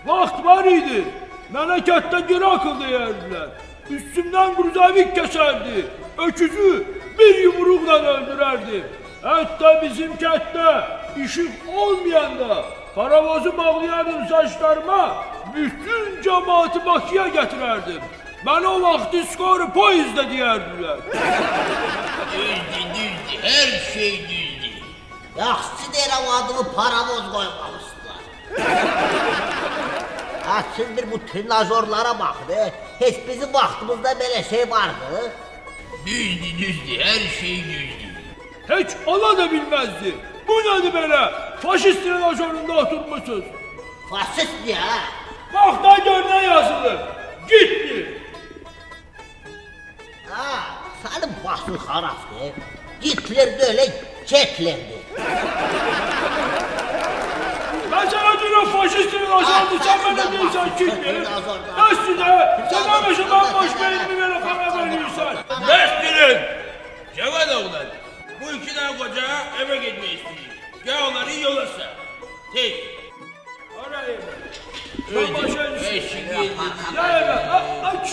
Vaxt var idi. Mənə kətdə geri akıl deyərdilər. Üstümdən gruzavik keçərdi. Öküzü bir yumruqla öldürərdim. Hətta bizim kətdə işıq olmayanda paravozu bağlayardım saçlarıma, bütün cemaati Bakıya getirərdim. Mən o vaxtı skoru poyizdə deyərdilər. Düzdür, her şey düzdür. Yaxşı deyirəm, adımı paravoz qoymamışdılar. Siz bu trinajorlara baxın, heç bizim vaxtımızda belə şey vardı. Düzdür, her şey düzdür. Heç ola da bilməzdi. Bu nədir belə? Faşist trenajöründə oturmuşsunuz. Faşist niyə? Vaxtdan gör nə yazılır. Gitti. Sənin başın xarabdır. Hitler de öyle Hitler'di. Ben sana diyorum faşist trenajöründü, sen bana diyorsan Hitler. Nasıl da? Sen anlaşılan boş beynimi böyle para veriyorsan. Bəsdirin! Cavad oğlan, bu iki tane koca eve gitmek istiyor. Gel onları yola sar. Tez. Orayı. Sen başa Ben düşün. şimdi Ya eve. Aç.